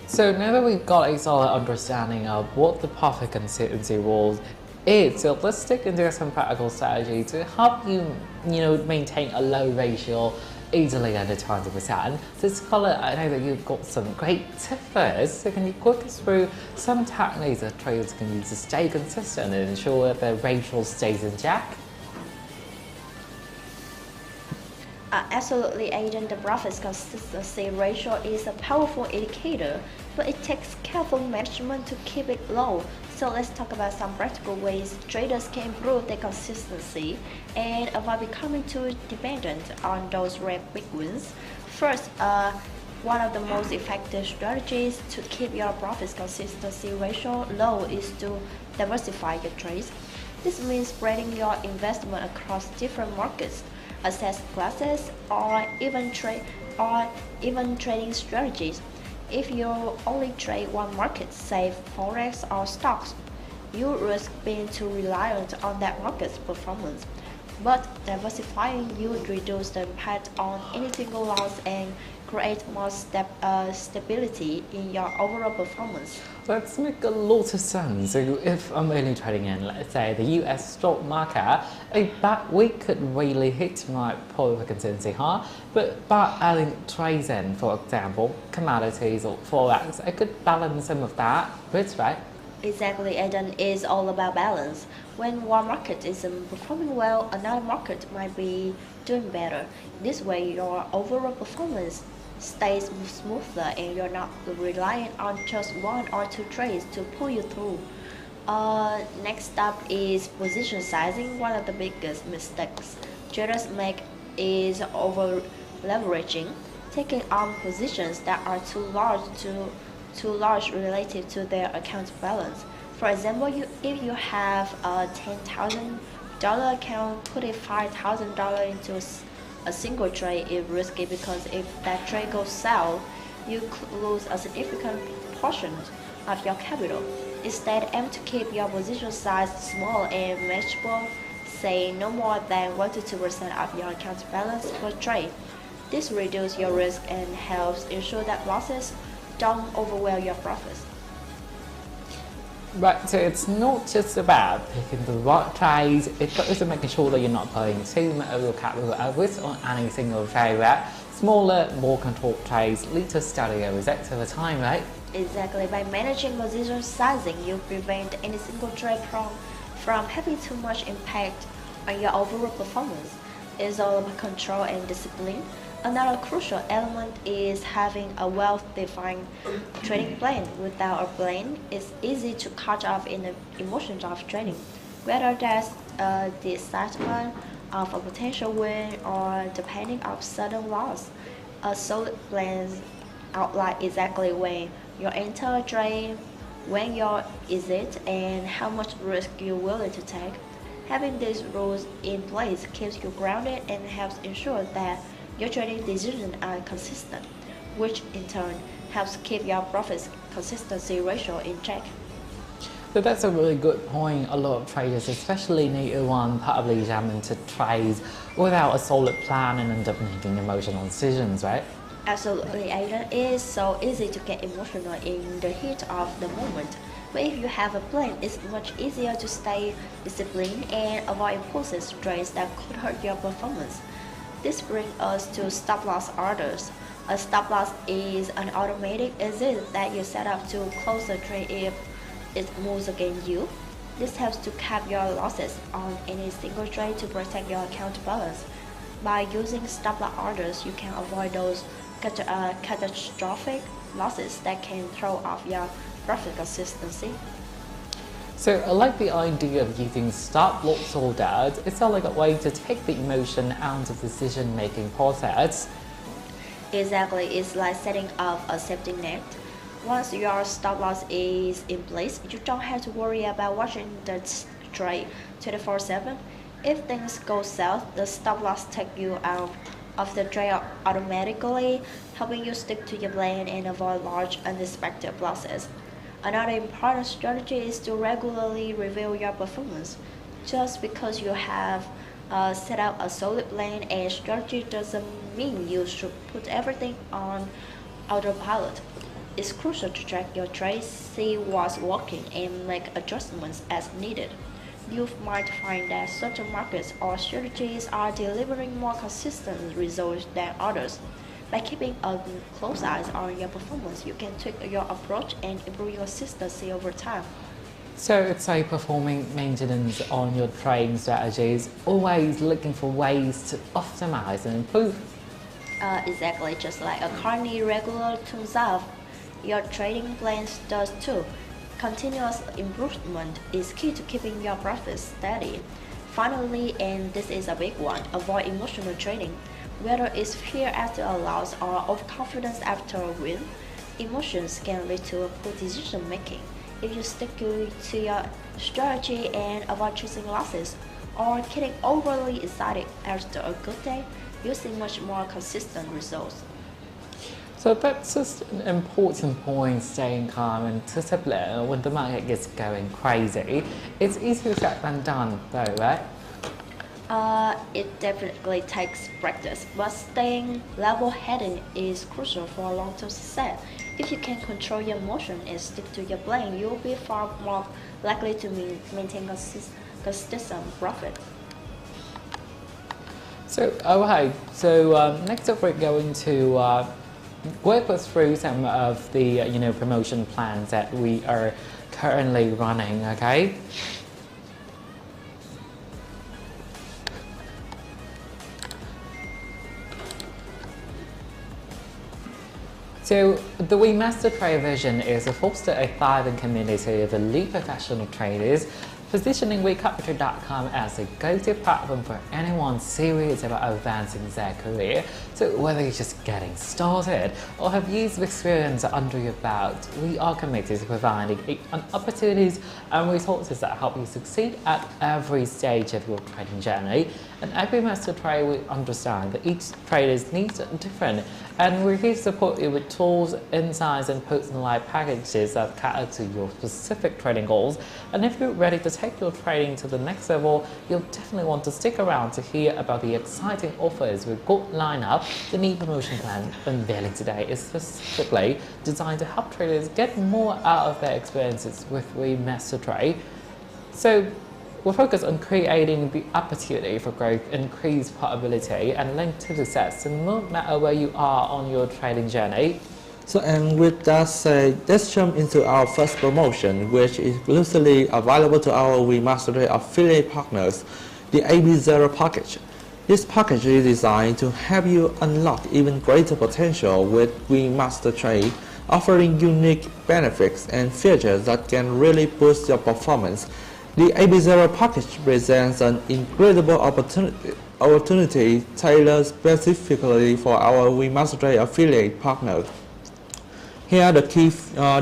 So now that we've got a solid understanding of what the profit consistency rule is, so let's stick into some practical strategy to help you, maintain a low ratio easily under 20%. So Scholar, I know that you've got some great tips for us, so can you walk us through some techniques that traders can use to stay consistent and ensure that their ratio stays in check? Absolutely, Agent. The profit consistency ratio is a powerful indicator, but it takes careful management to keep it low. So let's talk about some practical ways traders can improve their consistency and avoid becoming too dependent on those rare quick wins. First, one of the most effective strategies to keep your profit consistency ratio low is to diversify your trades. This means spreading your investment across different markets, asset classes, or even trading strategies. If you only trade one market, say Forex or stocks, you risk being too reliant on that market's performance. But diversifying you reduce the impact on any single loss and create more stability in your overall performance. That makes a lot of sense. So if I'm only trading in, let's say, the US stock market, a bad week could really hit my profitability, But by adding trades in, for example, commodities or Forex, I could balance some of that, right? Exactly, and then it's all about balance. When one market isn't performing well, another market might be doing better. This way, your overall performance stays smoother and you're not relying on just one or two trades to pull you through. Next up is position sizing. One of the biggest mistakes traders make is over leveraging, taking on positions that are too large relative to their account balance. For example, if you have a $10,000 account, putting $5,000 into a single trade is risky because if that trade goes south, you could lose a significant portion of your capital. Instead, aim to keep your position size small and manageable, say no more than 1 to 2% of your account balance per trade. This reduces your risk and helps ensure that losses don't overwhelm your profits. Right, so it's not just about picking the right trades, it's also making sure that you're not putting too much of your capital at risk on any single trade, right? Smaller, more controlled trades lead to steadier results over time, right? Exactly, by managing position sizing, you prevent any single trade from having too much impact on your overall performance. It's all about control and discipline. Another crucial element is having a well-defined trading plan. Without a plan, it's easy to caught up in the emotions of trading, whether that's the excitement of a potential win or the panic of sudden loss. A solid plan outlines exactly when you enter a trade, when you exit, and how much risk you're willing to take. Having these rules in place keeps you grounded and helps ensure that your trading decisions are consistent, which in turn helps keep your profits consistency ratio in check. So that's a really good point. A lot of traders, especially new one, probably jump into trades without a solid plan and end up making emotional decisions, right? Absolutely, Aiden. It is so easy to get emotional in the heat of the moment. But if you have a plan, it's much easier to stay disciplined and avoid impulsive trades that could hurt your performance. This brings us to stop loss orders. A stop loss is an automatic exit that you set up to close the trade if it moves against you. This helps to cap your losses on any single trade to protect your account balance. By using stop loss orders, you can avoid those catastrophic losses that can throw off your profit consistency. So I like the idea of using stop loss orders. It's not like a way to take the emotion out of the decision-making process. Exactly, it's like setting up a safety net. Once your stop loss is in place, you don't have to worry about watching the trade 24/7. If things go south, the stop loss takes you out of the trade automatically, helping you stick to your plan and avoid large unexpected losses. Another important strategy is to regularly review your performance. Just because you have set out a solid plan and strategy doesn't mean you should put everything on autopilot. It's crucial to track your trades, see what's working, and make adjustments as needed. You might find that certain markets or strategies are delivering more consistent results than others. By keeping a close eye on your performance, you can tweak your approach and improve your consistency over time. So it's like performing maintenance on your trading strategies, always looking for ways to optimize and improve. Exactly, just like a car needs regular tunes-up, your trading plans does too. Continuous improvement is key to keeping your profits steady. Finally, and this is a big one, avoid emotional trading. Whether it's fear after a loss or overconfidence after a win, emotions can lead to poor decision making. If you stick to your strategy and avoid choosing losses or getting overly excited after a good day, you'll see much more consistent results. So that's just an important point, staying calm and disciplined when the market gets going crazy. It's easier said than done though, right? It definitely takes practice, but staying level-headed is crucial for long-term success. If you can control your emotion and stick to your plan, you'll be far more likely to maintain consistent profit. So, okay, so next up we're going to walk us through some of the promotion plans that we are currently running, okay? So the WeMasterTrade vision is to foster a thriving community of elite professional traders, positioning WeCapital.com as a go-to platform for anyone serious about advancing their career. So whether you're just getting started or have years of experience under your belt, we are committed to providing opportunities and resources that help you succeed at every stage of your trading journey. And at WeMasterTrade, we understand that each trader's needs are different, and we're here to support you with tools, insights, and personalized packages that cater to your specific trading goals. And if you're ready to take your trading to the next level, you'll definitely want to stick around to hear about the exciting offers we've got lined up. The new promotion plan unveiling today is specifically designed to help traders get more out of their experiences with WeMasterTrade. So we'll focus on creating the opportunity for growth, increased profitability, and link to success, no matter where you are on your trading journey. So, and with that said, let's jump into our first promotion, which is exclusively available to our WeMasterTrade affiliate partners, the AB0 package. This package is designed to help you unlock even greater potential with WeMasterTrade, offering unique benefits and features that can really boost your performance. The AB0 package presents an incredible opportunity tailored specifically for our WeMasterTrade affiliate partners. Here are the key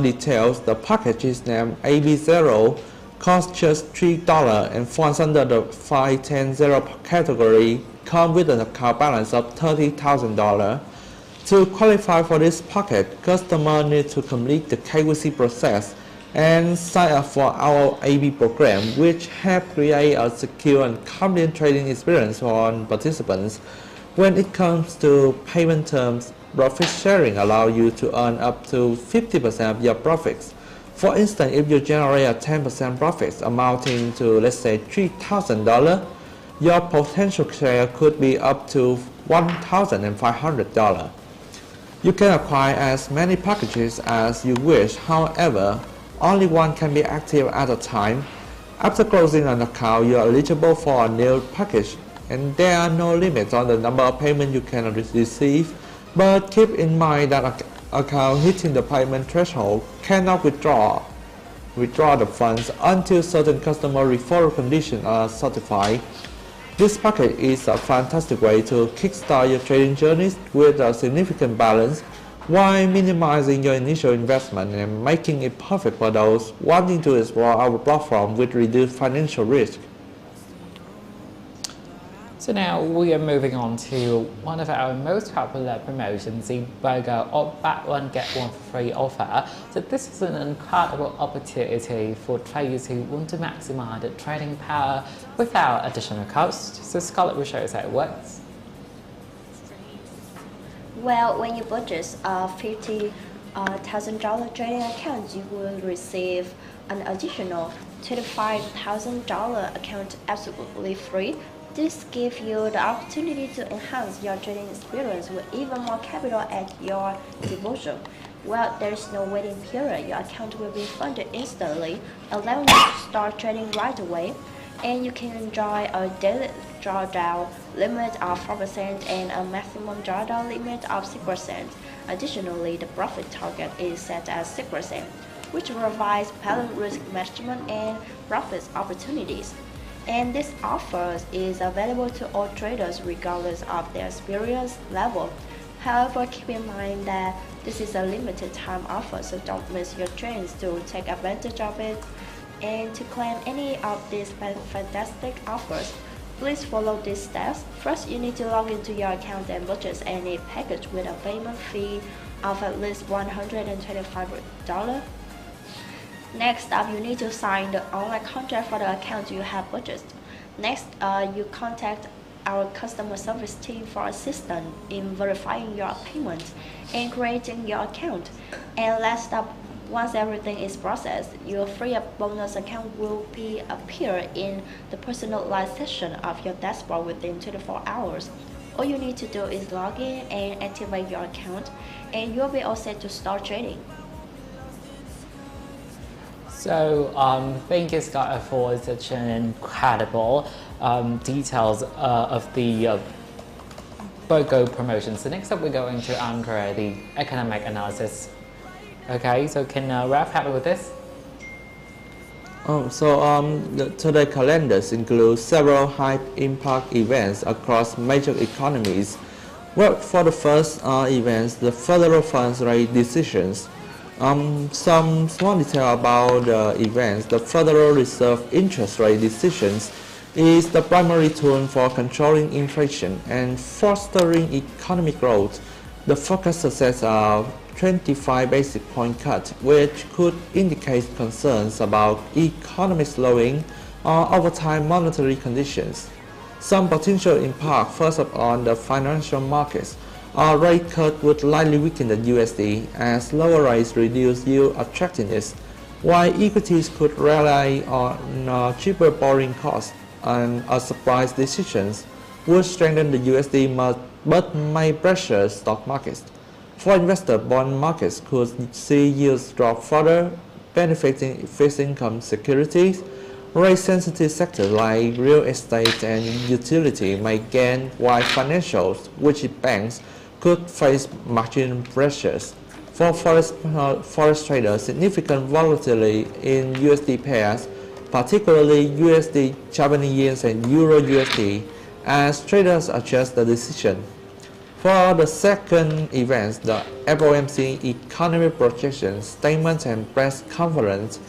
details. The package is named AB0, costs just $3 and falls under the 510 category, comes with an account balance of $30,000. To qualify for this packet, customers need to complete the KYC process and sign up for our AB program, which helps create a secure and confident trading experience for participants. When it comes to payment terms, profit sharing allows you to earn up to 50% of your profits. For instance, if you generate a 10% profits amounting to, let's say, $3,000, your potential share could be up to $1,500. You can acquire as many packages as you wish. However, only one can be active at a time. After closing an account, you are eligible for a new package, and there are no limits on the number of payments you can receive. But keep in mind that account hitting the payment threshold cannot withdraw the funds until certain customer referral conditions are satisfied. This package is a fantastic way to kickstart your trading journeys with a significant balance, while minimizing your initial investment and making it perfect for those wanting to explore our platform with reduced financial risk. So now we are moving on to one of our most popular promotions, the BOGO or Buy One Get One Free offer. So this is an incredible opportunity for traders who want to maximize their trading power without additional cost. So Scarlett will show us how it works. Well, when you purchase a $50,000 trading account, you will receive an additional $25,000 account absolutely free. This gives you the opportunity to enhance your trading experience with even more capital at your disposal. Well, there is no waiting period. Your account will be funded instantly, allowing you to start trading right away. And you can enjoy a daily drawdown limit of 4% and a maximum drawdown limit of 6%. Additionally, the profit target is set at 6%, which provides balanced risk management and profit opportunities. And this offer is available to all traders regardless of their experience level. However, keep in mind that this is a limited time offer, so don't miss your chance to take advantage of it. And to claim any of these fantastic offers, please follow these steps. First, you need to log into your account and purchase any package with a payment fee of at least $125. Next up, you need to sign the online contract for the account you have purchased. Next, you contact our customer service team for assistance in verifying your payment and creating your account. And last up, once everything is processed, your free up bonus account will appear in the personalized section of your dashboard within 24 hours. All you need to do is log in and activate your account, and you'll be all set to start trading. So thank you, Scott, for such an incredible details of the BOGO promotion. So next up, we're going to enter the economic analysis. Okay, so can Ralph help me with this? Today's calendars include several high-impact events across major economies. Well, for the first events, the federal funds rate decisions. Some small detail about the events. The Federal Reserve interest rate decisions is the primary tool for controlling inflation and fostering economic growth. The forecast sets a 25 basis point cut, which could indicate concerns about economic slowing or over time monetary conditions. Some potential impact first up on the financial markets. A rate cut would likely weaken the USD as lower rates reduce yield attractiveness, while equities could rely on cheaper borrowing costs, and a surprise decisions would strengthen the USD but may pressure stock markets. For investor, bond markets could see yields drop further, benefiting fixed income securities. Rate-sensitive sectors like real estate and utility may gain, while financials, which is banks, could face margin pressures. For forex traders, significant volatility in USD pairs, particularly USD Japanese yen and Euro USD, as traders adjust the decision. For the second events, the FOMC Economy Projection Statement and Press Conference,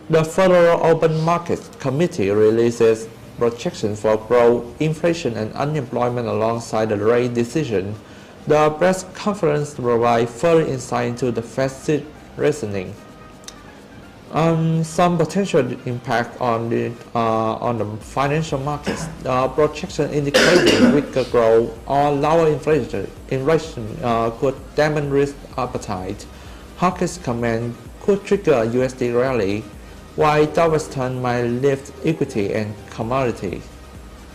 the Federal Open Market Committee releases projections for growth, inflation, and unemployment alongside the rate decision. The press conference provides further insight into the Fed's reasoning. Some potential impact on the financial markets. The projection indicating weaker growth or lower inflation could dampen risk appetite. Hawkish comment could trigger a USD rally, while dovish turn might lift equity and commodities.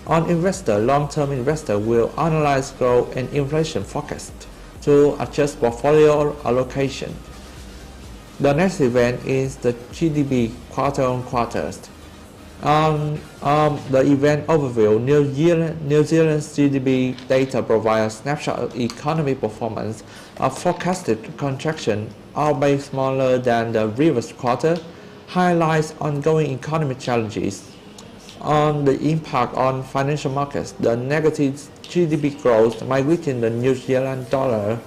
On investor, long-term investor will analyze growth and inflation forecast to adjust portfolio allocation. The next event is the GDP quarter-on-quarter. The event overview, New Zealand's GDP data provides a snapshot of economic performance. A forecasted contraction, albeit smaller than the previous quarter, highlights ongoing economic challenges. On the impact on financial markets, the negative GDP growth might weaken the New Zealand dollar,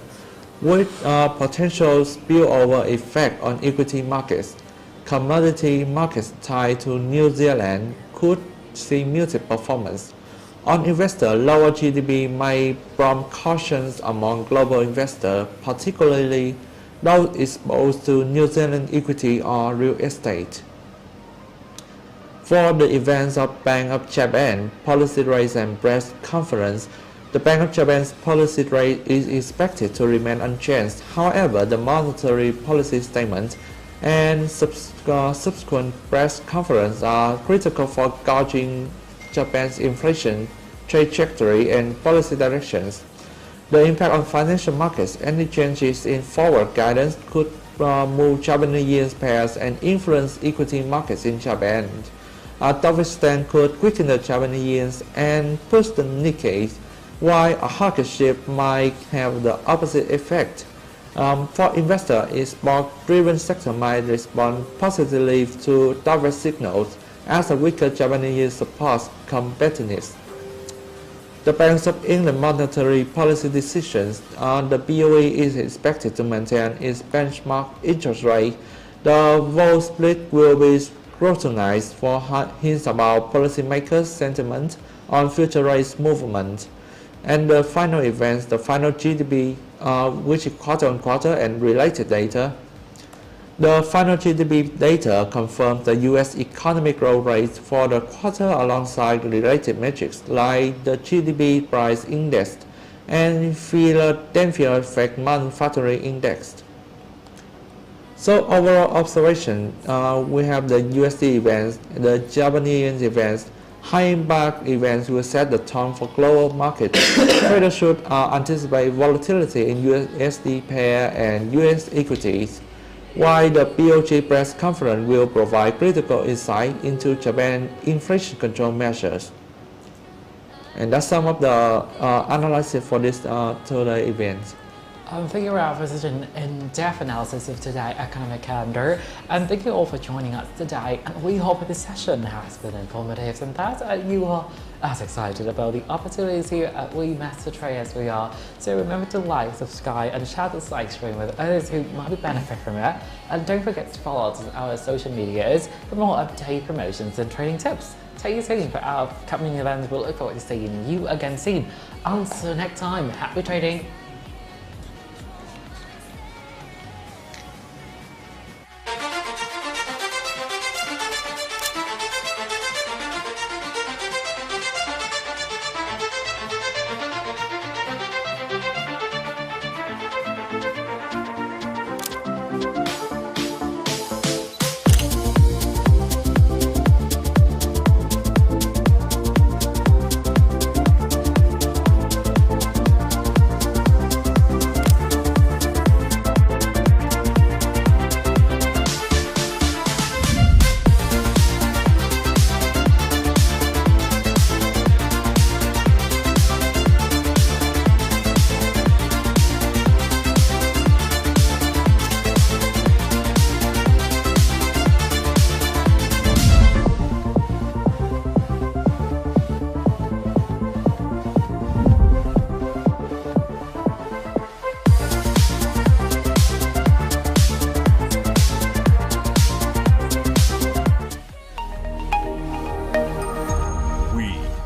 with potential spillover effect on equity markets. Commodity markets tied to New Zealand could see muted performance. On investor, lower GDP may prompt cautions among global investors, particularly those exposed to New Zealand equity or real estate. For the events of Bank of Japan policy rates and press conference, the Bank of Japan's policy rate is expected to remain unchanged. However, the monetary policy statement and subsequent press conference are critical for gauging Japan's inflation trajectory and policy directions. The impact on financial markets, any changes in forward guidance could move Japanese yen pairs and influence equity markets in Japan. A dovish stand could weaken the Japanese yen and push the Nikkei, while a hawkish shift might have the opposite effect. For investors, a spot-driven sector might respond positively to dovish signals as a weaker Japanese yen supports competitiveness. The Bank of England monetary policy decisions on the BOE is expected to maintain its benchmark interest rate. The vote split will be scrutinized for hints about policymakers' sentiment on future rates movement. And the final events, the final GDP, which is quarter-on-quarter and related data. The final GDP data confirms the U.S. economic growth rate for the quarter alongside related metrics like the GDP price index and Philadelphia Fed Manufacturing Index. So overall observation, we have the USD events, the Japanese events, high-impact events will set the tone for global market. Traders should anticipate volatility in USD pair and US equities, while the BOJ press conference will provide critical insight into Japan inflation control measures. And that's some of the analysis for this today event. Thank you, Ralph, for such an in-depth analysis of today's economic calendar. And thank you all for joining us today. And we hope this session has been informative and that you are as excited about the opportunities here at WeMasterTrade as we are. So remember to like, subscribe, and share this live stream with others who might benefit from it. And don't forget to follow us on our social medias for more updated promotions and trading tips. Stay tuned for our upcoming events. We'll look forward to seeing you again soon. Until next time, happy trading!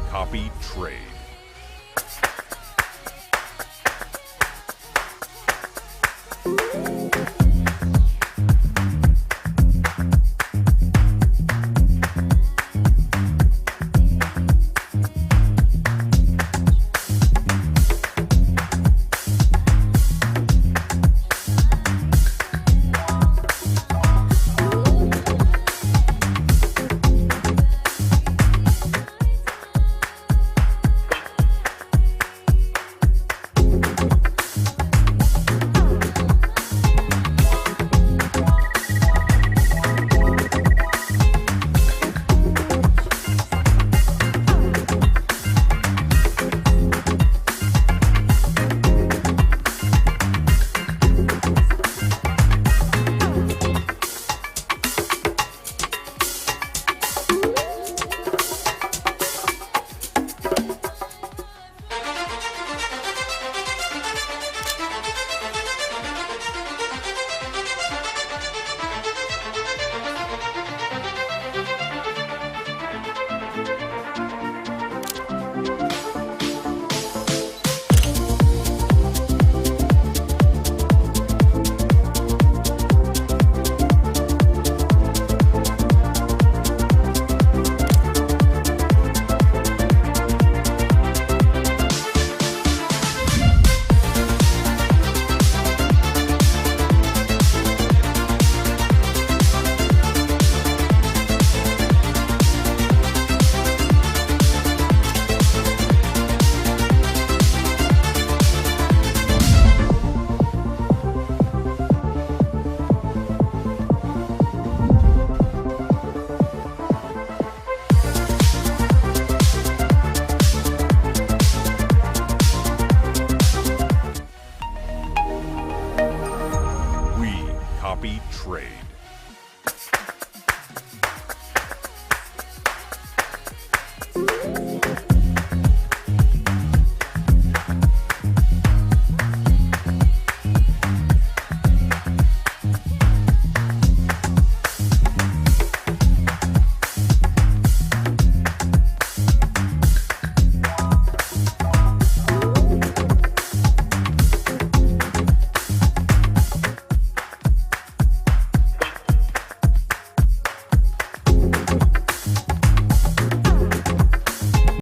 Copy Trade.